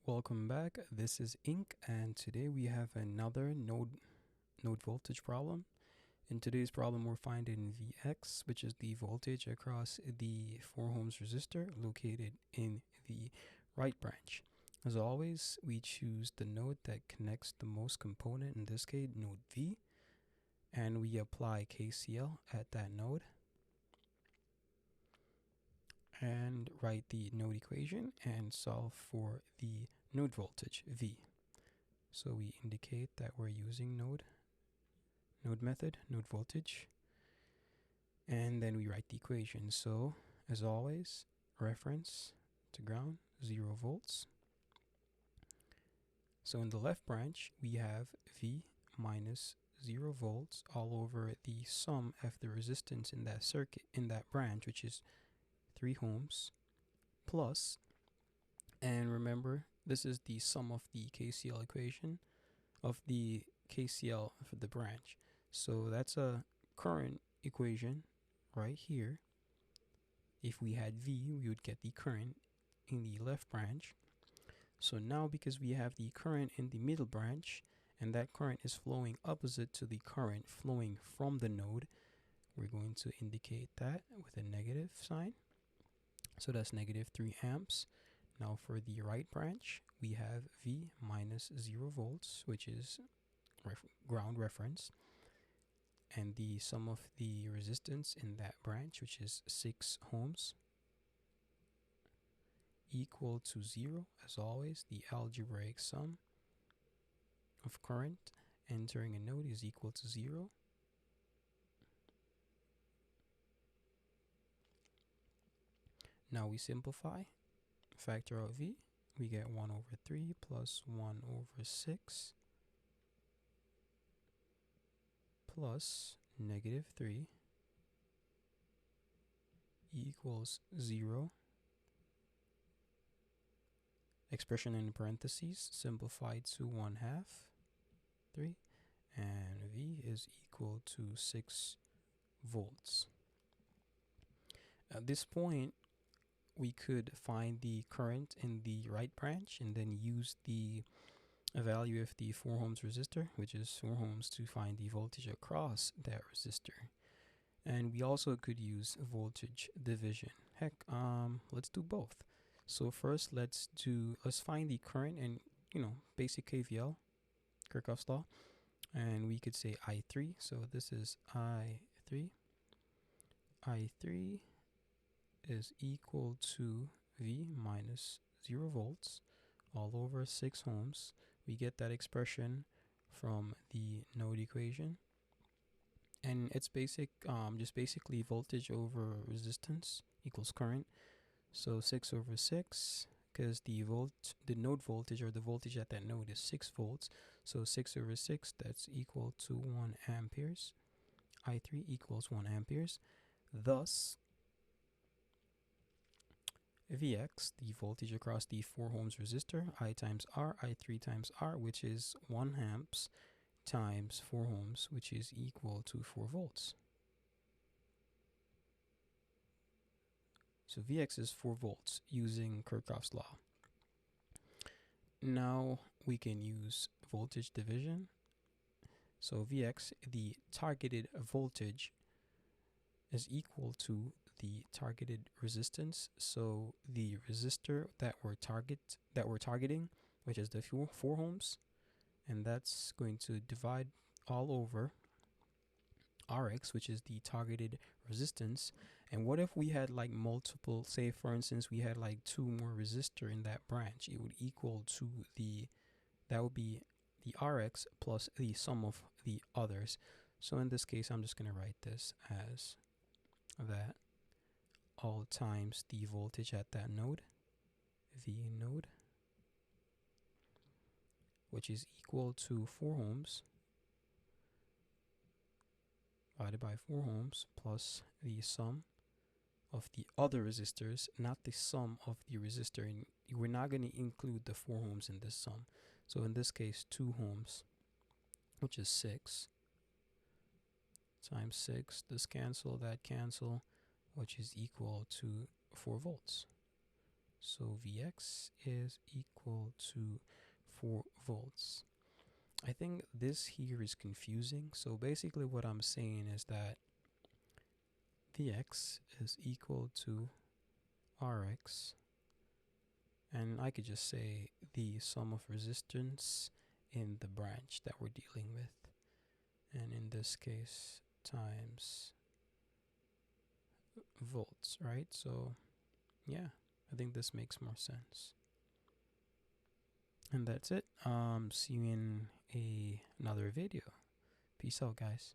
Welcome back. This is Ink, and today we have another node voltage problem. In today's problem, we're finding Vx, which is the voltage across the 4 ohms resistor located in the right branch. As always, we choose the node that connects the most component, in this case node V, and we apply KCL at that node and write the node equation and solve for the node voltage V. So we indicate that we're using node method, node voltage, and then we write the equation. So as always, reference to ground 0 volts. So in the left branch we have V minus 0 volts all over the sum of the resistance in that circuit, in that branch, which is 3 ohms, plus, and remember this is the sum of the KCL equation of the KCL for the branch. So that's a current equation right here. If we had V, we would get the current in the left branch. So now because we have the current in the middle branch and that current is flowing opposite to the current flowing from the node, we're going to indicate that with a negative sign. So that's negative 3 amps. Now for the right branch, we have V minus 0 volts, which is ground reference. And the sum of the resistance in that branch, which is 6 ohms, equal to 0. As always, the algebraic sum of current entering a node is equal to 0. Now we simplify, factor out V, we get 1 over 3 plus 1 over 6 plus negative 3 equals 0. Expression in parentheses simplified to 1/2, 3, and V is equal to 6 volts. At this point, we could find the current in the right branch and then use the value of the 4 ohms resistor, which is 4 ohms, to find the voltage across that resistor. And we also could use voltage division. Heck, let's do both. So first let's find the current and, basic KVL, Kirchhoff's law, and we could say I3. So this is I3. I3 is equal to V minus 0 volts all over 6 ohms. We get that expression from the node equation, and it's just basically voltage over resistance equals current. So 6 over 6, because the node voltage, or the voltage at that node, is 6 volts. So 6 over 6, that's equal to 1 amperes. I3 equals 1 amperes. Thus, Vx, the voltage across the 4 ohms resistor, I times R, I3 times R, which is 1 amps times 4 ohms, which is equal to 4 volts. So Vx is 4 volts using Kirchhoff's law. Now we can use voltage division. So Vx, the targeted voltage, is equal to the targeted resistance. So the resistor that we're targeting, which is the 4 ohms, and that's going to divide all over Rx, which is the targeted resistance. And what if we had like multiple, say for instance we had like 2 more resistor in that branch? It would equal to that would be the Rx plus the sum of the others. So in this case, I'm just going to write this as that all times the voltage at that node, V node, which is equal to 4 ohms divided by 4 ohms plus the sum of the other resistors, not the sum of the resistor. And we're not going to include the 4 ohms in this sum. So in this case, 2 ohms, which is 6 times 6, that cancel, which is equal to 4 volts. So Vx is equal to 4 volts. I think this here is confusing. So basically what I'm saying is that Vx is equal to Rx, and I could just say the sum of resistance in the branch that we're dealing with, and in this case times volts, right? So yeah, I think this makes more sense. And that's it. See you in another video. Peace out, guys.